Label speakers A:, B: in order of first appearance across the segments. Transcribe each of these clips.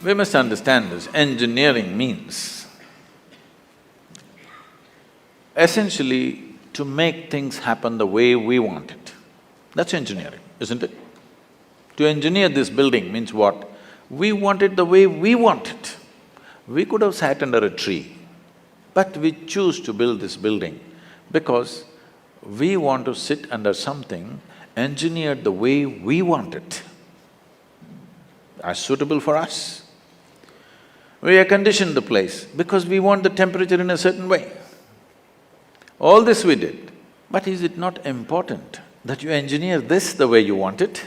A: We must understand this. Engineering means essentially to make things happen the way we want it. That's engineering, isn't it? To engineer this building means what? We want it the way we want it. We could have sat under a tree, but we choose to build this building because we want to sit under something engineered the way we want it, as suitable for us. We air conditioned the place because we want the temperature in a certain way. All this we did, but is it not important that you engineer this the way you want it?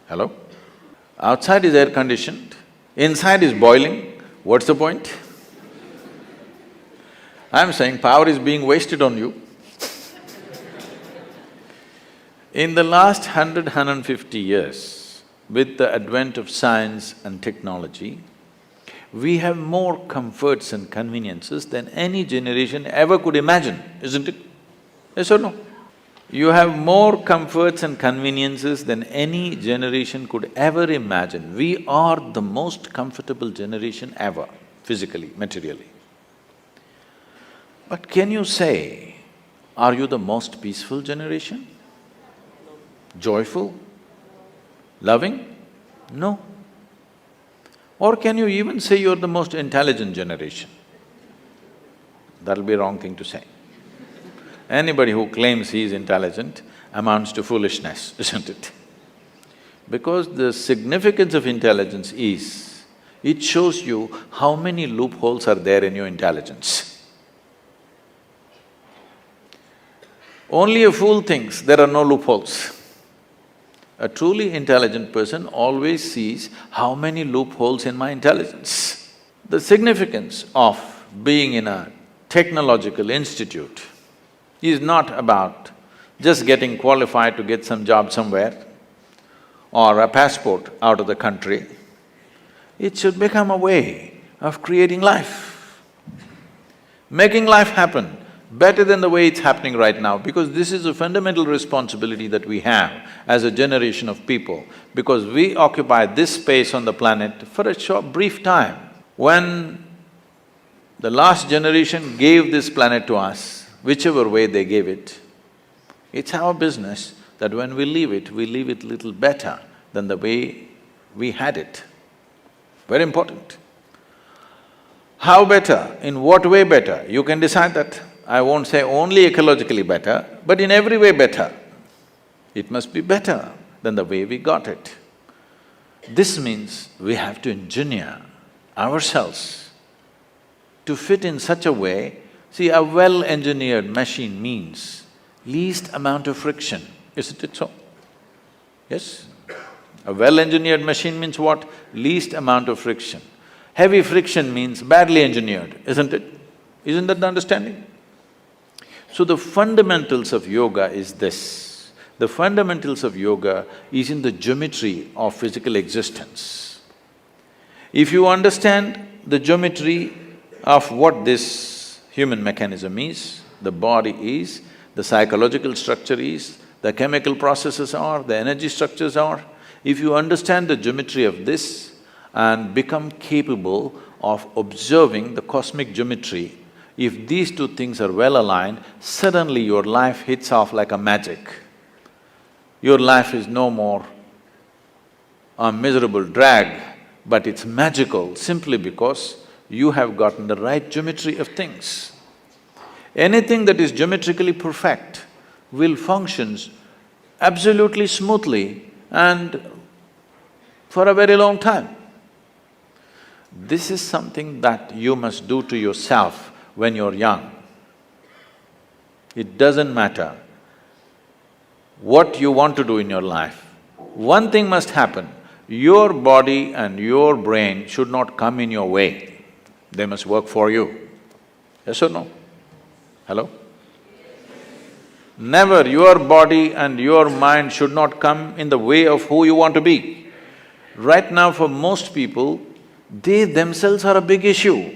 A: Hello? Outside is air conditioned, inside is boiling, what's the point? I'm saying power is being wasted on you. In the last 150 years, with the advent of science and technology, we have more comforts and conveniences than any generation ever could imagine, isn't it? Yes or no? You have more comforts and conveniences than any generation could ever imagine. We are the most comfortable generation ever, physically, materially. But can you say, are you the most peaceful generation? Joyful? Loving? No. Or can you even say you're the most intelligent generation? That'll be a wrong thing to say. Anybody who claims he is intelligent amounts to foolishness, isn't it? Because the significance of intelligence is, it shows you how many loopholes are there in your intelligence. Only a fool thinks there are no loopholes. A truly intelligent person always sees how many loopholes in my intelligence. The significance of being in a technological institute is not about just getting qualified to get some job somewhere or a passport out of the country. It should become a way of creating life, making life happen better than the way it's happening right now, because this is a fundamental responsibility that we have as a generation of people, because we occupy this space on the planet for a short, brief time. When the last generation gave this planet to us, whichever way they gave it, it's our business that when we leave it little better than the way we had it. Very important. How better? In what way better? You can decide that. I won't say only ecologically better, but in every way better. It must be better than the way we got it. This means we have to engineer ourselves to fit in such a way. See, a well-engineered machine means least amount of friction, isn't it so? Yes? A well-engineered machine means what? Least amount of friction. Heavy friction means badly engineered, isn't it? Isn't that the understanding? So the fundamentals of yoga is this. The fundamentals of yoga is in the geometry of physical existence. If you understand the geometry of what this human mechanism is, the body is, the psychological structure is, the chemical processes are, the energy structures are, if you understand the geometry of this and become capable of observing the cosmic geometry, if these two things are well aligned, suddenly your life hits off like a magic. Your life is no more a miserable drag, but it's magical simply because you have gotten the right geometry of things. Anything that is geometrically perfect will function absolutely smoothly and for a very long time. This is something that you must do to yourself when you're young. It doesn't matter what you want to do in your life. One thing must happen, your body and your brain should not come in your way. They must work for you. Yes or no? Hello? Never your body and your mind should not come in the way of who you want to be. Right now for most people, they themselves are a big issue.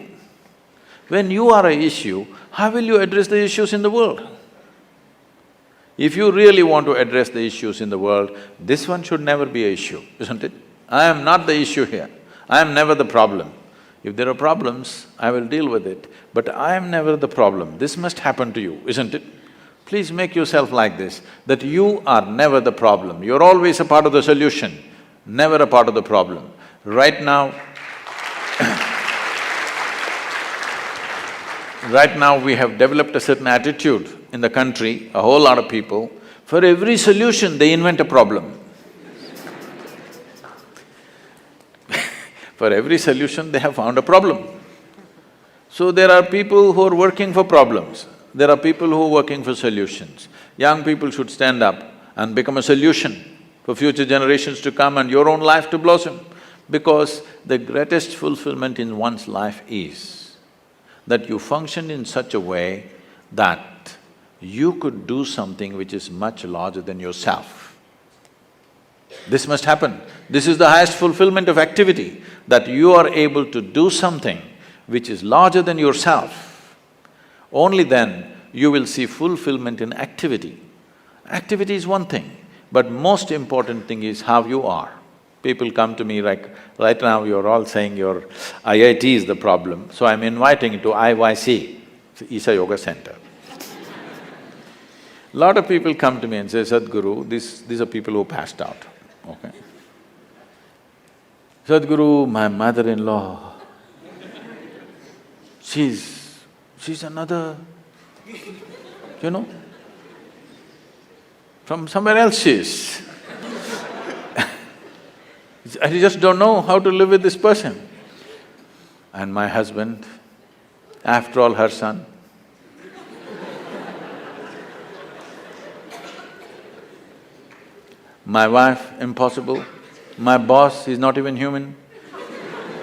A: When you are an issue, how will you address the issues in the world? If you really want to address the issues in the world, this one should never be an issue, isn't it? I am not the issue here. I am never the problem. If there are problems, I will deal with it, but I am never the problem. This must happen to you, isn't it? Please make yourself like this, that you are never the problem. You're always a part of the solution, never a part of the problem. Right now, right now we have developed a certain attitude in the country, a whole lot of people, for every solution they invent a problem. For every solution they have found a problem. So there are people who are working for problems, there are people who are working for solutions. Young people should stand up and become a solution for future generations to come and your own life to blossom. Because the greatest fulfillment in one's life is that you function in such a way that you could do something which is much larger than yourself. This must happen. This is the highest fulfillment of activity, that you are able to do something which is larger than yourself. Only then you will see fulfillment in activity. Activity is one thing, but most important thing is how you are. People come to me like, right now you're all saying your IIT is the problem, so I'm inviting you to IYC, Isha Yoga Center. Lot of people come to me and say, Sadhguru, these are people who passed out, okay? Sadhguru, my mother-in-law, she's another, you know, from somewhere else she is. I just don't know how to live with this person. And my husband, after all, her son. My wife, impossible. My boss, he's not even human.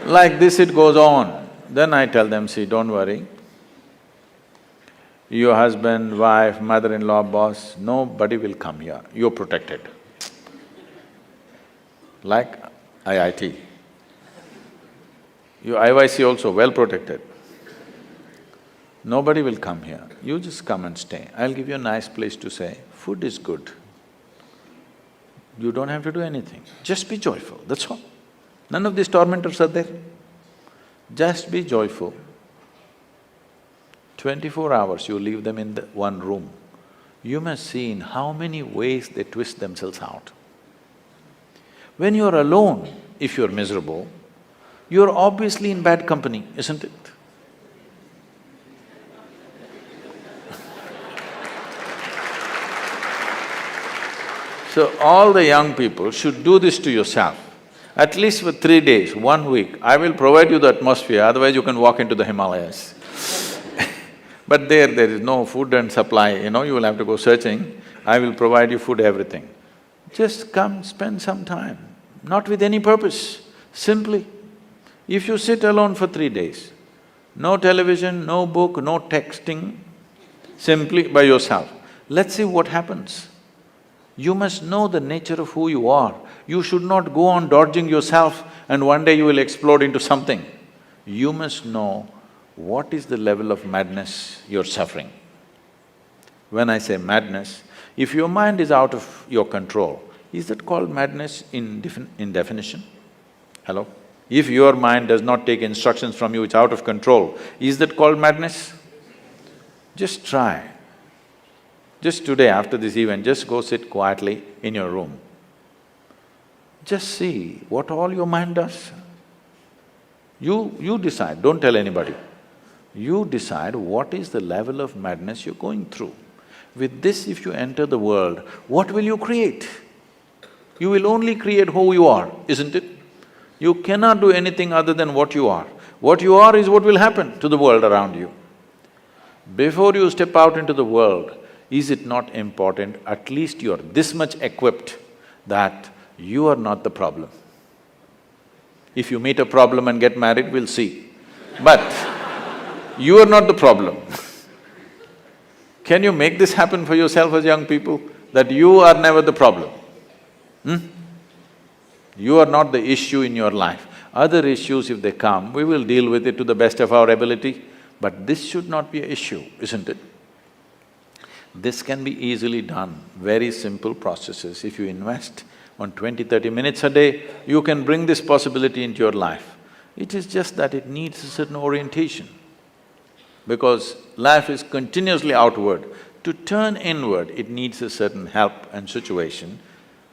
A: Like this it goes on. Then I tell them, see, don't worry. Your husband, wife, mother-in-law, boss, nobody will come here, you're protected. Like IIT. Your IYC also well protected. Nobody will come here, you just come and stay. I'll give you a nice place to stay, food is good. You don't have to do anything, just be joyful, that's all. None of these tormentors are there. Just be joyful. 24 hours you leave them in the one room, you must see in how many ways they twist themselves out. When you're alone, if you're miserable, you're obviously in bad company, isn't it? So all the young people should do this to yourself. At least for 3 days, 1 week, I will provide you the atmosphere, otherwise you can walk into the Himalayas. But there is no food and supply, you know, you will have to go searching. I will provide you food, everything. Just come, spend some time, not with any purpose, simply. If you sit alone for 3 days, no television, no book, no texting, simply by yourself, let's see what happens. You must know the nature of who you are. You should not go on dodging yourself and one day you will explode into something. You must know what is the level of madness you're suffering. When I say madness, if your mind is out of your control, is that called madness in definition? Hello? If your mind does not take instructions from you, it's out of control, is that called madness? Just try. Just today after this event, just go sit quietly in your room. Just see what all your mind does. You decide, don't tell anybody. You decide what is the level of madness you're going through. With this, if you enter the world, what will you create? You will only create who you are, isn't it? You cannot do anything other than what you are. What you are is what will happen to the world around you. Before you step out into the world, is it not important, at least you're this much equipped that you are not the problem. If you meet a problem and get married, we'll see. But you are not the problem. Can you make this happen for yourself as young people, that you are never the problem? You are not the issue in your life. Other issues, if they come, we will deal with it to the best of our ability, but this should not be an issue, isn't it? This can be easily done, very simple processes. If you invest on 20, 30 minutes a day, you can bring this possibility into your life. It is just that it needs a certain orientation. Because life is continuously outward. To turn inward, it needs a certain help and situation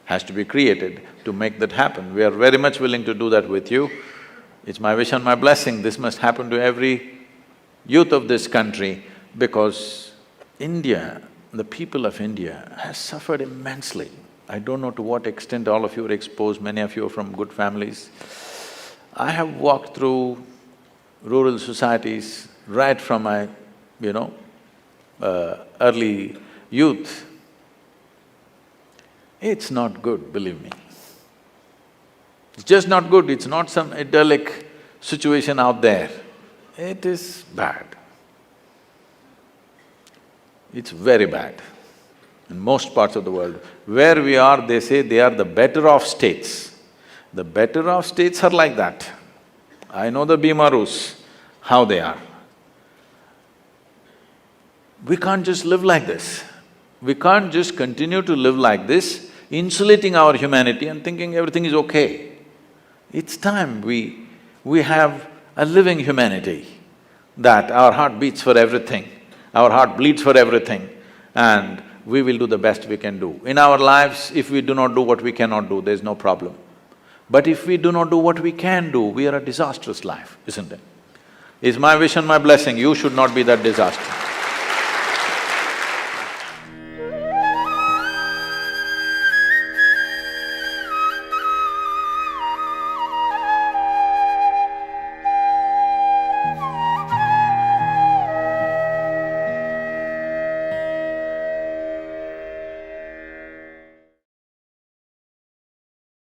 A: has to be created to make that happen. We are very much willing to do that with you. It's my wish and my blessing, this must happen to every youth of this country because India, the people of India has suffered immensely. I don't know to what extent all of you are exposed, many of you are from good families. I have walked through rural societies right from my, early youth. It's not good, believe me. It's just not good, it's not some idyllic situation out there. It is bad. It's very bad in most parts of the world. Where we are, they say they are the better off states. The better off states are like that. I know the Bimarus, how they are. We can't just live like this. We can't just continue to live like this, insulating our humanity and thinking everything is okay. It's time we have a living humanity, that our heart beats for everything, our heart bleeds for everything, and we will do the best we can do. In our lives, if we do not do what we cannot do, there's no problem. But if we do not do what we can do, we are a disastrous life, isn't it? It's my wish and my blessing, you should not be that disaster.